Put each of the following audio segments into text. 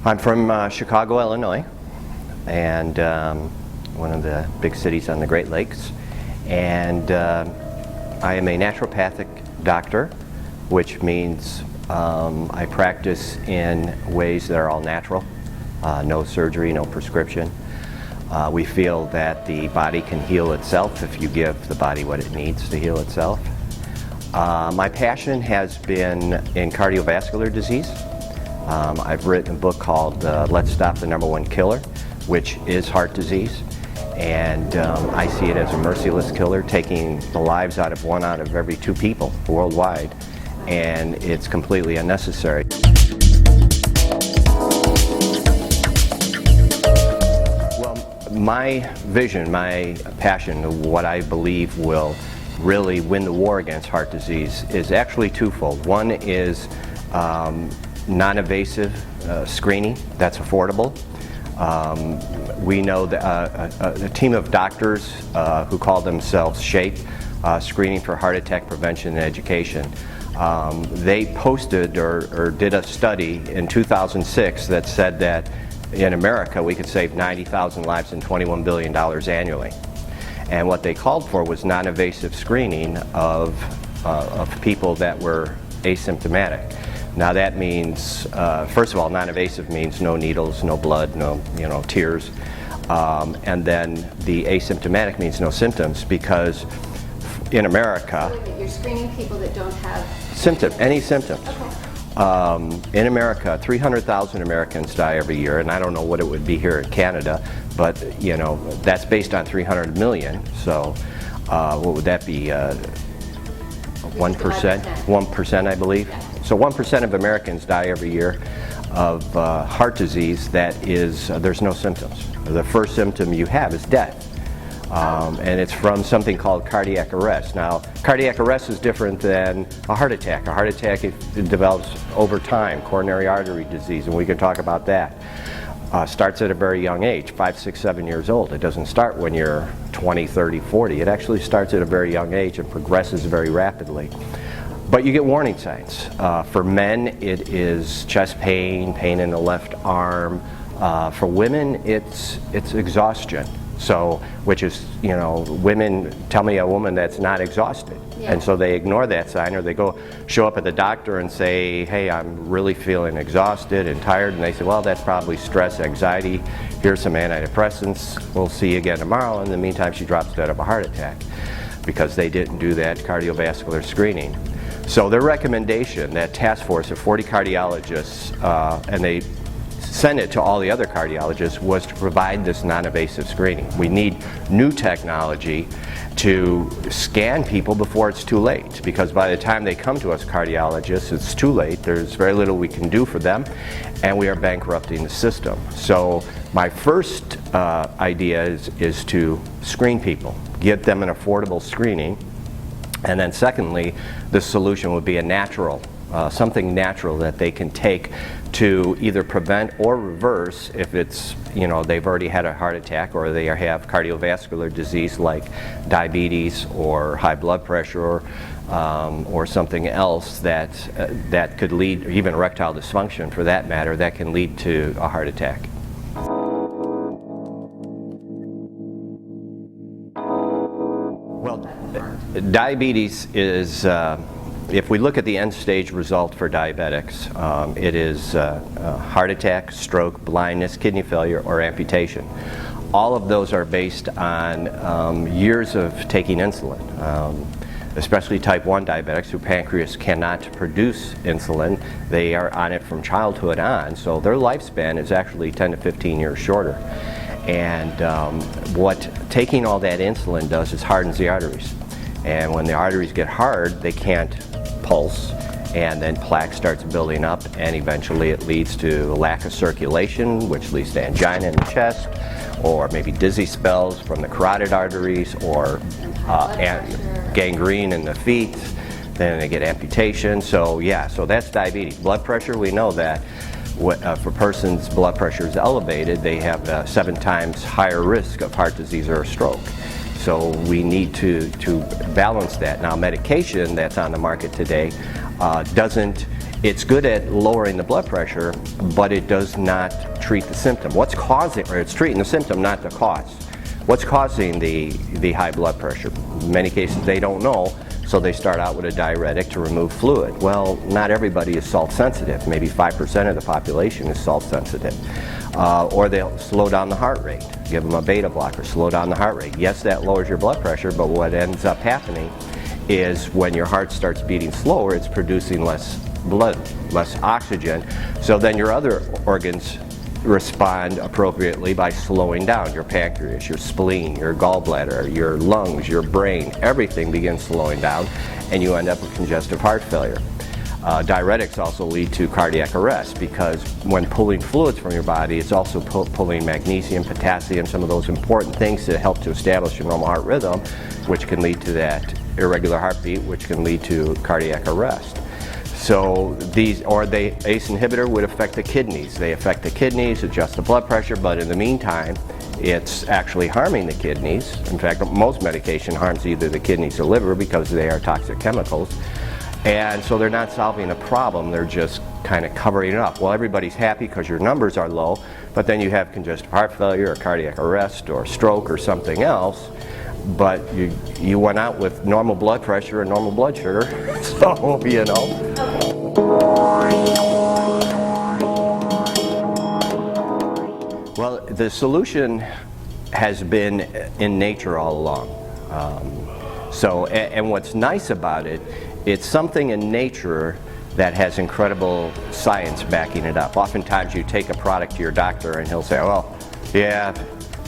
I'm from Chicago, Illinois, and one of the big cities on the Great Lakes. And I am a naturopathic doctor, which means I practice in ways that are all natural, no surgery, no prescription. We feel that the body can heal itself if you give the body what it needs to heal itself. My passion has been in cardiovascular disease. I've written a book called Let's Stop the #1 Killer, which is heart disease. And I see it as a merciless killer, taking the lives out of 1 out of every 2 people worldwide. And it's completely unnecessary. Well, my vision, my passion, what I believe will really win the war against heart disease is actually twofold. One is non-invasive screening that's affordable. We know that a team of doctors who call themselves SHAPE, Screening for Heart Attack Prevention and Education, they posted or did a study in 2006 that said that in America we could save 90,000 lives and $21 billion annually. And what they called for was non-invasive screening of people that were asymptomatic. Now that means, first of all, non-invasive means no needles, no blood, no tears. And then the asymptomatic means no symptoms, because in America... So you're screening people that don't have... Any symptoms. Okay. In America, 300,000 Americans die every year, and I don't know what it would be here in Canada, but that's based on 300 million, so what would that be, 1%? 1%, I believe. Yeah. So 1% of Americans die every year of heart disease that is, there's no symptoms. The first symptom you have is death. And it's from something called cardiac arrest. Now, cardiac arrest is different than a heart attack. A heart attack, it develops over time, coronary artery disease, and we can talk about that. Starts at a very young age, 5, 6, 7 years old. It doesn't start when you're 20, 30, 40. It actually starts at a very young age and progresses very rapidly. But you get warning signs. For men, it is chest pain, pain in the left arm. For women, it's exhaustion. So, which is, women tell me a woman that's not exhausted. Yeah. And so they ignore that sign, or they go show up at the doctor and say, hey, I'm really feeling exhausted and tired. And they say, well, that's probably stress, anxiety. Here's some antidepressants. We'll see you again tomorrow. In the meantime, she drops dead of a heart attack because they didn't do that cardiovascular screening. So their recommendation, that task force of 40 cardiologists, and they sent it to all the other cardiologists, was to provide this non-invasive screening. We need new technology to scan people before it's too late, because by the time they come to us cardiologists, it's too late. There's very little we can do for them, and we are bankrupting the system. So my first idea is to screen people, get them an affordable screening, and then secondly, the solution would be a natural, something natural that they can take to either prevent or reverse if it's, they've already had a heart attack, or they have cardiovascular disease like diabetes or high blood pressure, or something else that could lead, or even erectile dysfunction for that matter, that can lead to a heart attack. Well, diabetes is, if we look at the end-stage result for diabetics, it is heart attack, stroke, blindness, kidney failure, or amputation. All of those are based on years of taking insulin, especially type 1 diabetics whose pancreas cannot produce insulin. They are on it from childhood on, so their lifespan is actually 10 to 15 years shorter. And what taking all that insulin does is hardens the arteries. And when the arteries get hard, they can't pulse, and then plaque starts building up, and eventually it leads to a lack of circulation, which leads to angina in the chest, or maybe dizzy spells from the carotid arteries, or gangrene in the feet. Then they get amputation. So yeah, so that's diabetes. Blood pressure, we know that if a person's blood pressure is elevated, they have 7 times higher risk of heart disease or a stroke. So we need to balance that. Now, medication that's on the market today doesn't It's good at lowering the blood pressure, but it does not treat the symptom. What's causing, or it's treating the symptom, not the cause. What's causing the high blood pressure? In many cases they don't know, so they start out with a diuretic to remove fluid. Well, not everybody is salt sensitive. Maybe 5% of the population is salt sensitive. Or they'll slow down the heart rate. Give them a beta blocker, slow down the heart rate. Yes, that lowers your blood pressure, but what ends up happening is when your heart starts beating slower, it's producing less blood, less oxygen. So then your other organs respond appropriately by slowing down. Your pancreas, your spleen, your gallbladder, your lungs, your brain, everything begins slowing down, and you end up with congestive heart failure. Diuretics also lead to cardiac arrest because when pulling fluids from your body, it's also pulling magnesium, potassium, some of those important things that help to establish your normal heart rhythm, which can lead to that irregular heartbeat, which can lead to cardiac arrest. So these, or the ACE inhibitor would affect the kidneys. They affect the kidneys, adjust the blood pressure, but in the meantime, it's actually harming the kidneys. In fact, most medication harms either the kidneys or liver because they are toxic chemicals. And so they're not solving a problem, they're just kind of covering it up. Well, everybody's happy because your numbers are low, but then you have congestive heart failure or cardiac arrest or stroke or something else, but you went out with normal blood pressure and normal blood sugar, so, you know. Well, the solution has been in nature all along. And what's nice about it, it's something in nature that has incredible science backing it up. Oftentimes you take a product to your doctor and he'll say, well, yeah,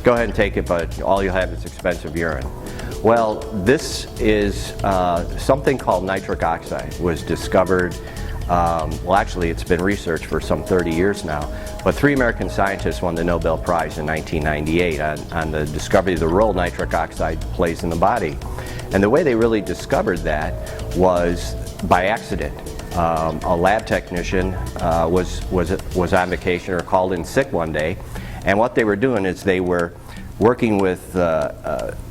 go ahead and take it, but all you'll have is expensive urine. Well, this is something called nitric oxide. It was discovered, well actually it's been researched for some 30 years now, but 3 American scientists won the Nobel Prize in 1998 on the discovery of the role nitric oxide plays in the body. And the way they really discovered that was by accident. A lab technician was on vacation or called in sick one day, and what they were doing is they were working with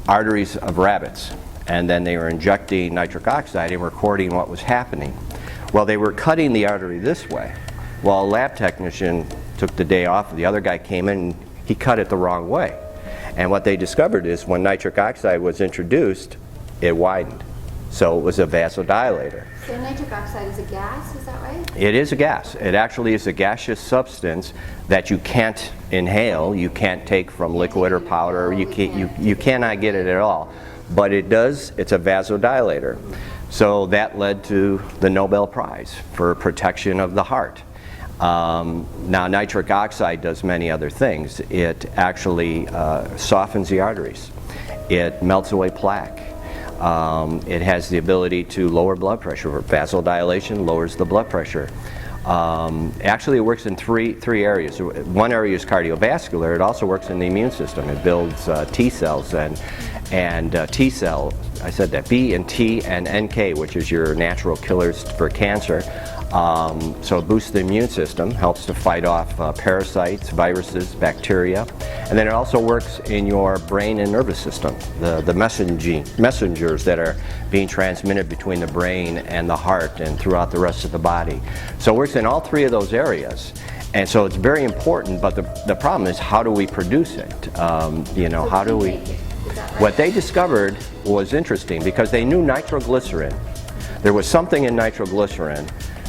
arteries of rabbits, and then they were injecting nitric oxide and recording what was happening. Well, they were cutting the artery this way. Well, a lab technician took the day off, the other guy came in and he cut it the wrong way. And what they discovered is when nitric oxide was introduced, it widened. So it was a vasodilator. So nitric oxide is a gas, is that right? It is a gas. It actually is a gaseous substance that you can't inhale, you can't take from liquid or powder, you cannot get it at all. But it does, it's a vasodilator. So that led to the Nobel Prize for protection of the heart. Now nitric oxide does many other things. It actually softens the arteries. It melts away plaque. It has the ability to lower blood pressure. Vasodilation lowers the blood pressure. Actually, it works in three areas. One area is cardiovascular. It also works in the immune system. It builds T cells and T cell. I said that B and T and NK, which is your natural killers for cancer. So it boosts the immune system, helps to fight off parasites, viruses, bacteria. And then it also works in your brain and nervous system, the messengers that are being transmitted between the brain and the heart and throughout the rest of the body. So it works in all 3 of those areas. And so it's very important, but the problem is how do we produce it? How do we... What they discovered was interesting because they knew nitroglycerin. There was something in nitroglycerin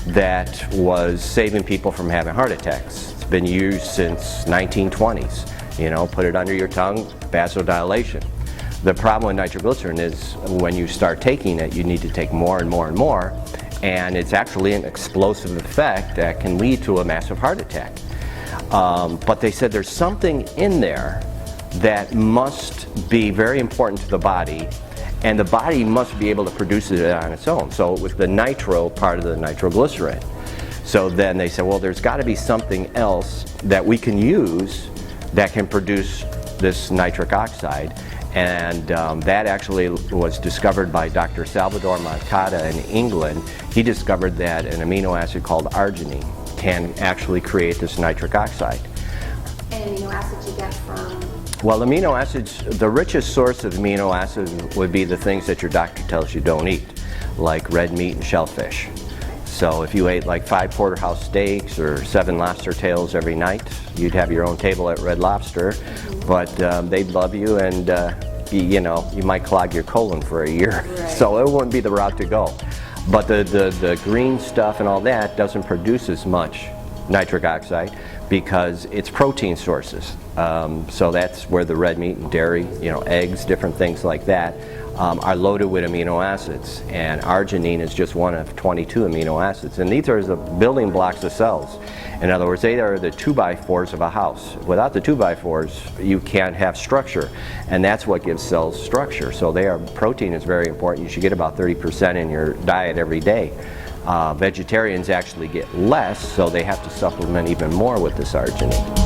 that was saving people from having heart attacks. It's been used since 1920s. Put it under your tongue, vasodilation. The problem with nitroglycerin is when you start taking it, you need to take more and more and more, and it's actually an explosive effect that can lead to a massive heart attack. But they said there's something in there that must be very important to the body, and the body must be able to produce it on its own. So it was the nitro part of the nitroglycerin. So then they said, well, there's got to be something else that we can use that can produce this nitric oxide. And that actually was discovered by Dr. Salvador Moncada in England. He discovered that an amino acid called arginine can actually create this nitric oxide. And amino acids you get from? Well, amino acids, the richest source of amino acids would be the things that your doctor tells you don't eat, like red meat and shellfish. So if you ate like 5 porterhouse steaks or 7 lobster tails every night, you'd have your own table at Red Lobster, but they'd love you, and you know, you might clog your colon for a year. Right. So it wouldn't be the route to go. But the green stuff and all that doesn't produce as much nitric oxide because it's protein sources. So that's where the red meat and dairy, you know, eggs, different things like that, are loaded with amino acids. And arginine is just one of 22 amino acids. And these are the building blocks of cells. In other words, they are the 2x4s of a house. Without the 2x4s, you can't have structure. And that's what gives cells structure. So protein is very important. You should get about 30% in your diet every day. Vegetarians actually get less, so they have to supplement even more with this arginine.